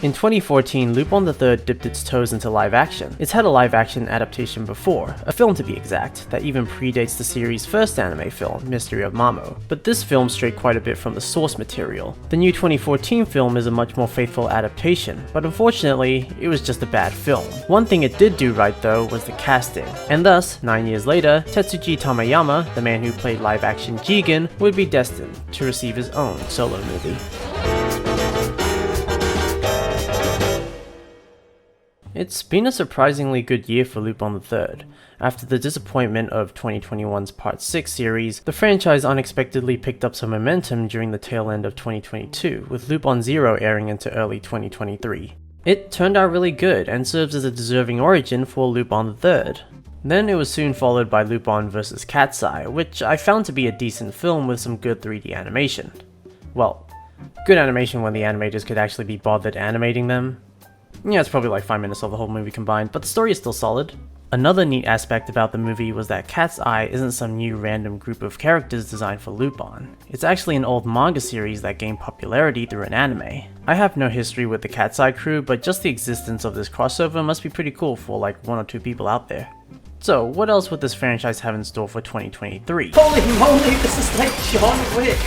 In 2014, Lupin III dipped its toes into live action. It's had a live action adaptation before, a film to be exact, that even predates the series' first anime film, Mystery of Mamo, but this film strayed quite a bit from the source material. The new 2014 film is a much more faithful adaptation, but unfortunately, it was just a bad film. One thing it did do right though was the casting, and thus, 9 years later, Tetsuji Tamayama, the man who played live action Jigen, would be destined to receive his own solo movie. It's been a surprisingly good year for Lupin III. After the disappointment of 2021's Part 6 series, the franchise unexpectedly picked up some momentum during the tail end of 2022, with Lupin 0 airing into early 2023. It turned out really good, and serves as a deserving origin for Lupin III. Then it was soon followed by Lupin vs. Cat's Eye, which I found to be a decent film with some good 3D animation. Well, good animation when the animators could actually be bothered animating them. Yeah, it's probably like 5 minutes of the whole movie combined, but the story is still solid. Another neat aspect about the movie was that Cat's Eye isn't some new random group of characters designed for Lupin. It's actually an old manga series that gained popularity through an anime. I have no history with the Cat's Eye crew, but just the existence of this crossover must be pretty cool for like 1 or 2 people out there. So, what else would this franchise have in store for 2023? Holy moly, this is like John Wick,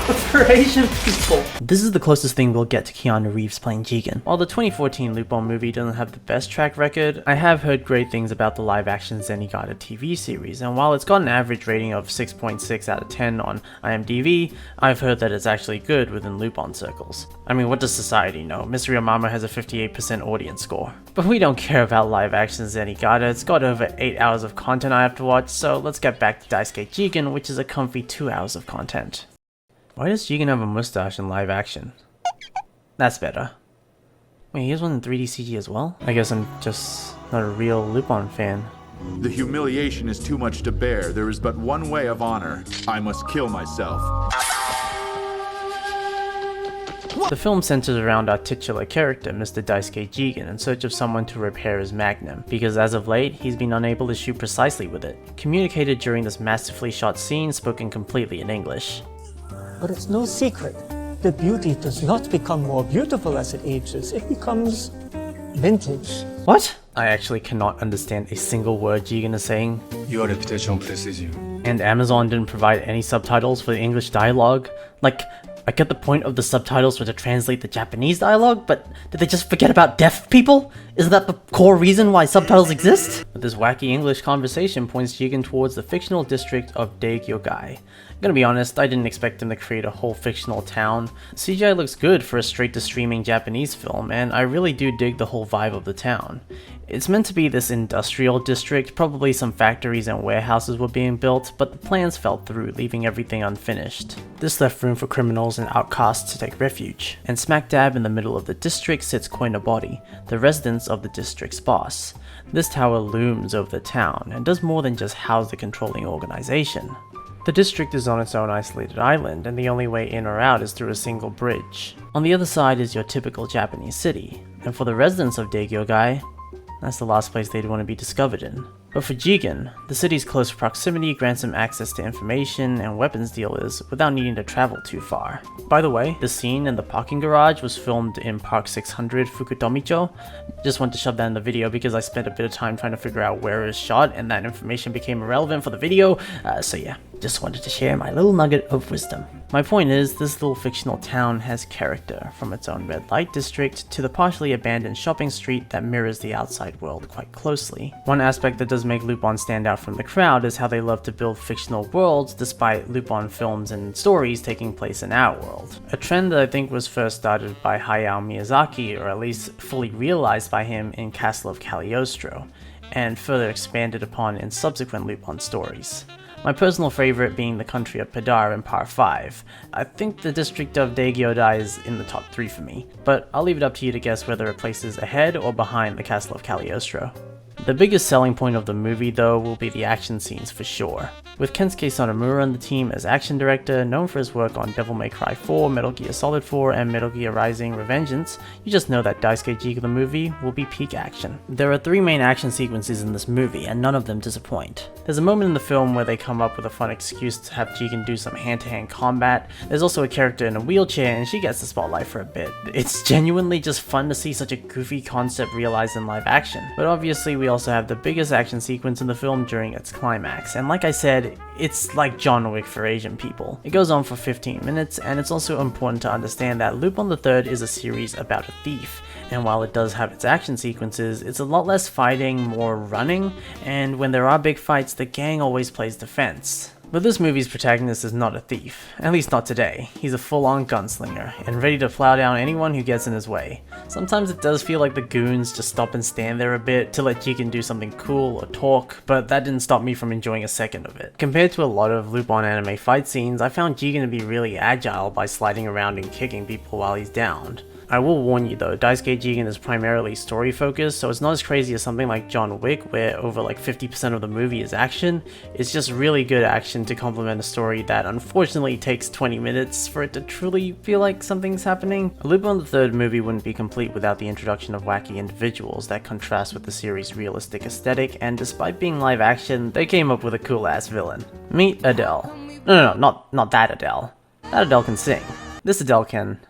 but for Asian people. This is the closest thing we'll get to Keanu Reeves playing Jigen. While the 2014 Lupin movie doesn't have the best track record, I have heard great things about the live-action Zenigata TV series, and while it's got an average rating of 6.6 out of 10 on IMDb, I've heard that it's actually good within Lupin circles. I mean, what does society know? Mystery of Mamo has a 58% audience score. But we don't care about live-action Zenigata, it's got over 8 hours of content I have to watch, so let's get back to Daisuke Jigen, which is a comfy 2 hours of content. Why does Jigen have a mustache in live action? That's better. Wait, he has one in 3D CG as well? I guess I'm just not a real Lupin fan. The humiliation is too much to bear. There is but one way of honor. I must kill myself. The film centers around our titular character, Mr. Daisuke Jigen, in search of someone to repair his magnum, because as of late, he's been unable to shoot precisely with it. Communicated during this masterfully shot scene, spoken completely in English. But it's no secret, the beauty does not become more beautiful as it ages, it becomes vintage. What? I actually cannot understand a single word Jigen is saying. Your reputation precedes you. And Amazon didn't provide any subtitles for the English dialogue? Like, I get the point of the subtitles were to translate the Japanese dialogue, but did they just forget about deaf people? Isn't that the core reason why subtitles exist? But this wacky English conversation points Jigen towards the fictional district of Daisuke. I'm gonna be honest, I didn't expect him to create a whole fictional town. CGI looks good for a straight-to-streaming Japanese film, and I really do dig the whole vibe of the town. It's meant to be this industrial district, probably some factories and warehouses were being built, but the plans fell through, leaving everything unfinished. This left room for criminals and outcasts to take refuge, and smack dab in the middle of the district sits Koinobori, the residence of the district's boss. This tower looms over the town, and does more than just house the controlling organization. The district is on its own isolated island, and the only way in or out is through a single bridge. On the other side is your typical Japanese city, and for the residents of Daisuke, that's the last place they'd want to be discovered in. But for Jigen, the city's close proximity grants him access to information and weapons dealers without needing to travel too far. By the way, the scene in the parking garage was filmed in Park 600 Fukutomicho. Just wanted to shove that in the video because I spent a bit of time trying to figure out where it was shot and that information became irrelevant for the video, so yeah, just wanted to share my little nugget of wisdom. My point is, this little fictional town has character, from its own red light district to the partially abandoned shopping street that mirrors the outside world quite closely. One aspect that does make Lupin stand out from the crowd is how they love to build fictional worlds despite Lupin films and stories taking place in our world. A trend that I think was first started by Hayao Miyazaki, or at least fully realized by him in Castle of Cagliostro, and further expanded upon in subsequent Lupin stories. My personal favorite being the country of Padar in Part 5. I think the district of Daisuke is in the top 3 for me, but I'll leave it up to you to guess whether it places ahead or behind the Castle of Cagliostro. The biggest selling point of the movie though will be the action scenes for sure. With Kensuke Sonomura on the team as action director, known for his work on Devil May Cry 4, Metal Gear Solid 4, and Metal Gear Rising: Revengeance, you just know that Daisuke Jigen the movie will be peak action. There are 3 main action sequences in this movie, and none of them disappoint. There's a moment in the film where they come up with a fun excuse to have Jigen do some hand-to-hand combat. There's also a character in a wheelchair, and she gets the spotlight for a bit. It's genuinely just fun to see such a goofy concept realized in live action. But obviously we also have the biggest action sequence in the film during its climax, and like I said, it's like John Wick for Asian people. It goes on for 15 minutes, and it's also important to understand that Lupin III is a series about a thief, and while it does have its action sequences, it's a lot less fighting, more running, and when there are big fights, the gang always plays defense. But this movie's protagonist is not a thief, at least not today. He's a full-on gunslinger, and ready to plow down anyone who gets in his way. Sometimes it does feel like the goons just stop and stand there a bit to let Jigen do something cool or talk, but that didn't stop me from enjoying a second of it. Compared to a lot of Lupin anime fight scenes, I found Jigen to be really agile by sliding around and kicking people while he's downed. I will warn you though, Daisuke Jigen is primarily story focused, so it's not as crazy as something like John Wick where over like 50% of the movie is action. It's just really good action to complement a story that unfortunately takes 20 minutes for it to truly feel like something's happening. A Lupin III movie wouldn't be complete without the introduction of wacky individuals that contrast with the series' realistic aesthetic, and despite being live action, they came up with a cool ass villain. Meet Adele. No, not that Adele. That Adele can sing. This Adele can...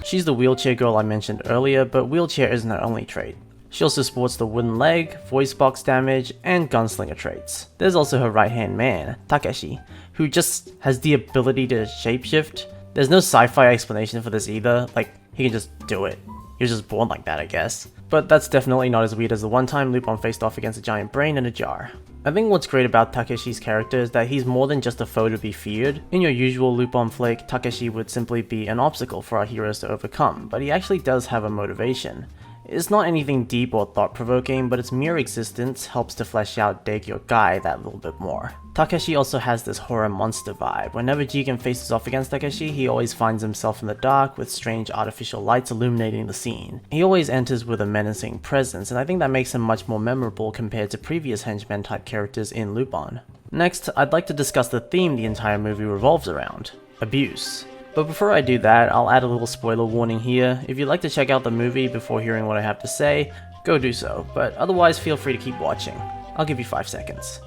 She's the wheelchair girl I mentioned earlier, but wheelchair isn't her only trait. She also sports the wooden leg, voice box damage, and gunslinger traits. There's also her right hand man, Takeshi, who just has the ability to shapeshift. There's no sci-fi explanation for this either, like he can just do it. He was just born like that, I guess. But that's definitely not as weird as the one time Lupin faced off against a giant brain in a jar. I think what's great about Takeshi's character is that he's more than just a foe to be feared. In your usual Lupin flick, Takeshi would simply be an obstacle for our heroes to overcome, but he actually does have a motivation. It's not anything deep or thought-provoking, but its mere existence helps to flesh out Daikyo Gai that little bit more. Takeshi also has this horror monster vibe. Whenever Jigen faces off against Takeshi, he always finds himself in the dark with strange artificial lights illuminating the scene. He always enters with a menacing presence, and I think that makes him much more memorable compared to previous henchman type characters in Lupin. Next, I'd like to discuss the theme the entire movie revolves around: abuse. But before I do that, I'll add a little spoiler warning here. If you'd like to check out the movie before hearing what I have to say, go do so, but otherwise feel free to keep watching. I'll give you 5 seconds.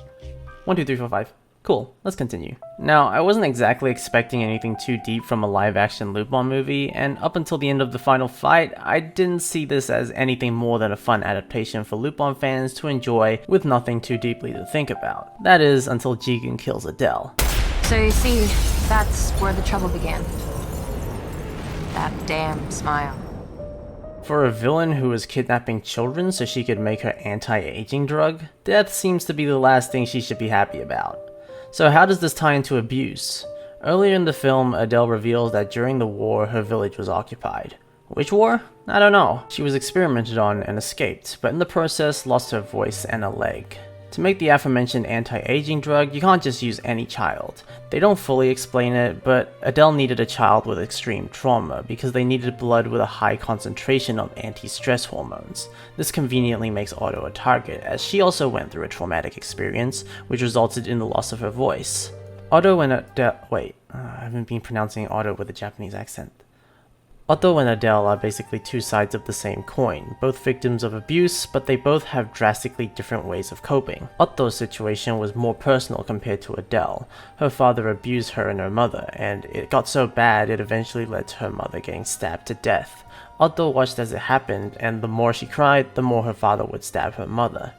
1, 2, 3, 4, 5. Cool, let's continue. Now, I wasn't exactly expecting anything too deep from a live-action Lupin movie, and up until the end of the final fight, I didn't see this as anything more than a fun adaptation for Lupin fans to enjoy with nothing too deeply to think about. That is, until Jigen kills Adele. So you see, that's where the trouble began. That damn smile. For a villain who was kidnapping children so she could make her anti-aging drug, death seems to be the last thing she should be happy about. So how does this tie into abuse? Earlier in the film, Adele reveals that during the war, her village was occupied. Which war? I don't know. She was experimented on and escaped, but in the process lost her voice and a leg. To make the aforementioned anti-aging drug, you can't just use any child. They don't fully explain it, but Adele needed a child with extreme trauma because they needed blood with a high concentration of anti-stress hormones. This conveniently makes Otto a target, as she also went through a traumatic experience, which resulted in the loss of her voice. Otto and Adele— wait, I haven't been pronouncing Otto with a Japanese accent. Otto and Adele are basically two sides of the same coin, both victims of abuse, but they both have drastically different ways of coping. Otto's situation was more personal compared to Adele. Her father abused her and her mother, and it got so bad it eventually led to her mother getting stabbed to death. Otto watched as it happened, and the more she cried, the more her father would stab her mother.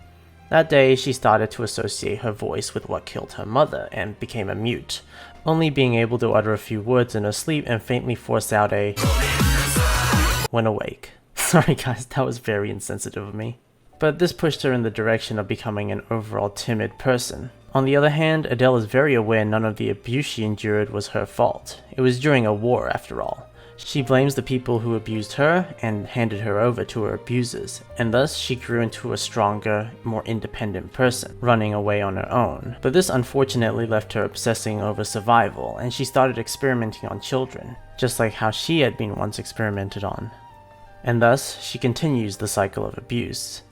That day, she started to associate her voice with what killed her mother, and became a mute, only being able to utter a few words in her sleep and faintly force out a when awake. Sorry guys, that was very insensitive of me. But this pushed her in the direction of becoming an overall timid person. On the other hand, Adele is very aware none of the abuse she endured was her fault. It was during a war after all. She blames the people who abused her and handed her over to her abusers, and thus she grew into a stronger, more independent person, running away on her own. But this unfortunately left her obsessing over survival, and she started experimenting on children, just like how she had been once experimented on. And thus, she continues the cycle of abuse.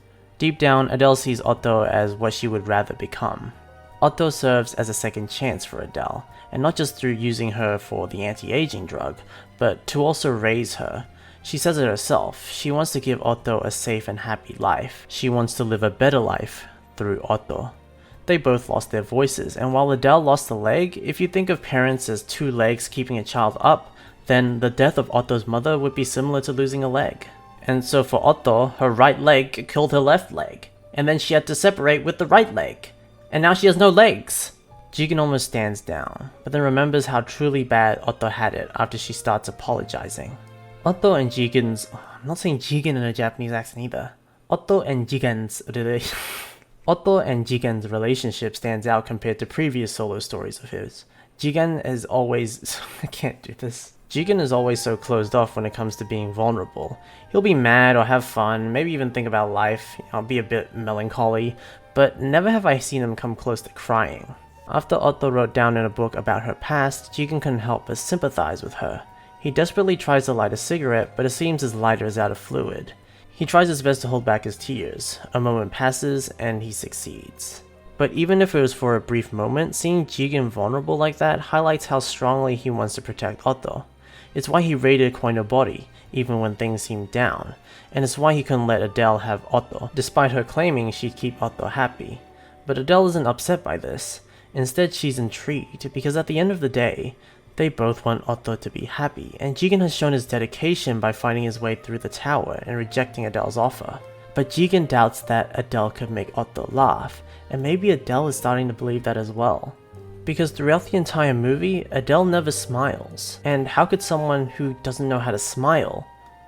Deep down, Adele sees Otto as what she would rather become. Otto serves as a second chance for Adele, and not just through using her for the anti-aging drug, but to also raise her. She says it herself, she wants to give Otto a safe and happy life. She wants to live a better life through Otto. They both lost their voices, and while Adele lost a leg, if you think of parents as two legs keeping a child up, then the death of Otto's mother would be similar to losing a leg. And so for Otto, her right leg killed her left leg, and then she had to separate with the right leg. And now she has no legs! Jigen almost stands down, but then remembers how truly bad Otto had it after she starts apologizing. Otto and Jigen's... I'm not saying Jigen in a Japanese accent either. Otto and Jigen's relationship stands out compared to previous solo stories of his. Jigen is always... I can't do this. Jigen is always so closed off when it comes to being vulnerable. He'll be mad or have fun, maybe even think about life, be a bit melancholy, but never have I seen him come close to crying. After Otto wrote down in a book about her past, Jigen couldn't help but sympathize with her. He desperately tries to light a cigarette, but it seems his lighter is out of fluid. He tries his best to hold back his tears. A moment passes, and he succeeds. But even if it was for a brief moment, seeing Jigen vulnerable like that highlights how strongly he wants to protect Otto. It's why he raided Koinobori, even when things seemed down, and it's why he couldn't let Adele have Otto, despite her claiming she'd keep Otto happy. But Adele isn't upset by this. Instead, she's intrigued, because at the end of the day, they both want Otto to be happy, and Jigen has shown his dedication by finding his way through the tower and rejecting Adele's offer. But Jigen doubts that Adele could make Otto laugh, and maybe Adele is starting to believe that as well. Because throughout the entire movie, Adele never smiles, and how could someone who doesn't know how to smile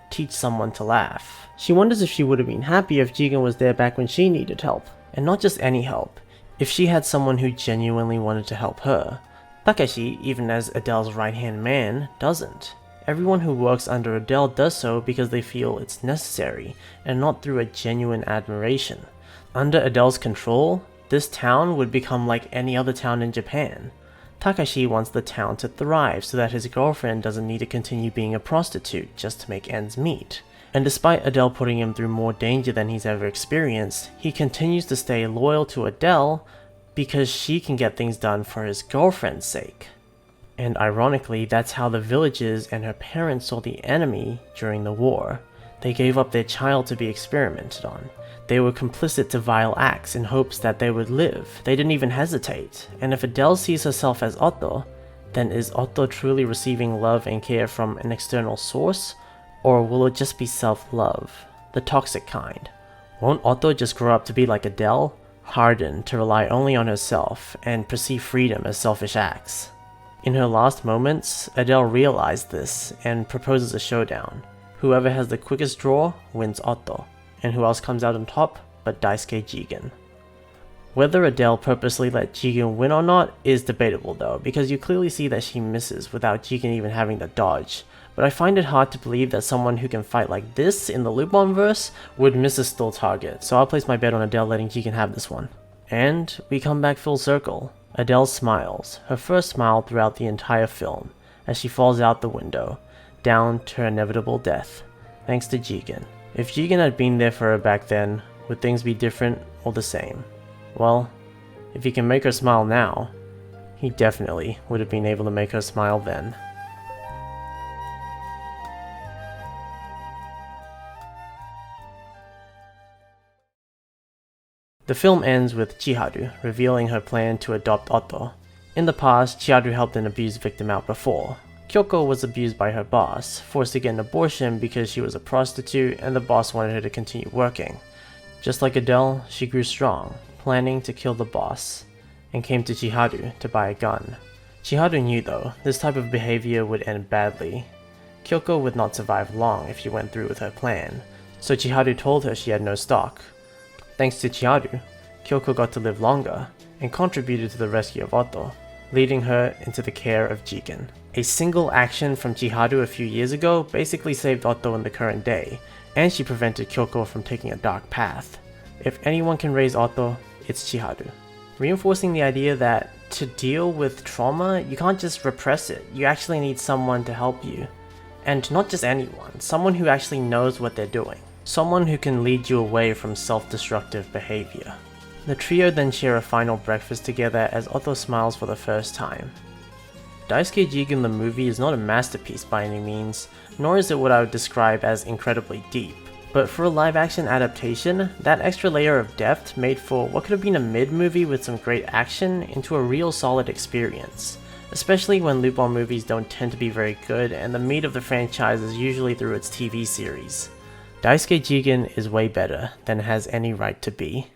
teach someone to laugh? She wonders if she would have been happy if Jigen was there back when she needed help, and not just any help, if she had someone who genuinely wanted to help her. Takashi, even as Adele's right-hand man, doesn't. Everyone who works under Adele does so because they feel it's necessary, and not through a genuine admiration. Under Adele's control, this town would become like any other town in Japan. Takashi wants the town to thrive so that his girlfriend doesn't need to continue being a prostitute just to make ends meet. And despite Adele putting him through more danger than he's ever experienced, he continues to stay loyal to Adele because she can get things done for his girlfriend's sake. And ironically, that's how the villagers and her parents saw the enemy during the war. They gave up their child to be experimented on. They were complicit to vile acts in hopes that they would live. They didn't even hesitate. And if Adele sees herself as Otto, then is Otto truly receiving love and care from an external source? Or will it just be self-love, the toxic kind? Won't Otto just grow up to be like Adele, hardened to rely only on herself and perceive freedom as selfish acts? In her last moments, Adele realized this and proposes a showdown. Whoever has the quickest draw wins Otto, and who else comes out on top but Daisuke Jigen. Whether Adele purposely let Jigen win or not is debatable though, because you clearly see that she misses without Jigen even having to dodge. But I find it hard to believe that someone who can fight like this in the Lupin verse would miss a still target, so I'll place my bet on Adele letting Jigen have this one. And we come back full circle. Adele smiles, her first smile throughout the entire film, as she falls out the window, down to her inevitable death, thanks to Jigen. If Jigen had been there for her back then, would things be different or the same? Well, if he can make her smile now, he definitely would have been able to make her smile then. The film ends with Chiharu revealing her plan to adopt Otto. In the past, Chiharu helped an abused victim out before. Kyoko was abused by her boss, forced to get an abortion because she was a prostitute and the boss wanted her to continue working. Just like Adele, she grew strong, planning to kill the boss, and came to Chiharu to buy a gun. Chiharu knew though, this type of behavior would end badly. Kyoko would not survive long if she went through with her plan, so Chiharu told her she had no stock. Thanks to Chiharu, Kyoko got to live longer, and contributed to the rescue of Otto, leading her into the care of Jigen. A single action from Chiharu a few years ago basically saved Otto in the current day, and she prevented Kyoko from taking a dark path. If anyone can raise Otto, it's Chiharu. Reinforcing the idea that to deal with trauma, you can't just repress it, you actually need someone to help you. And not just anyone, someone who actually knows what they're doing. someone who can lead you away from self-destructive behavior. The trio then share a final breakfast together as Otto smiles for the first time. Daisuke Jigen the movie is not a masterpiece by any means, nor is it what I would describe as incredibly deep. But for a live-action adaptation, that extra layer of depth made for what could have been a mid-movie with some great action into a real solid experience, especially when Lupin movies don't tend to be very good and the meat of the franchise is usually through its TV series. Daisuke Jigen is way better than it has any right to be.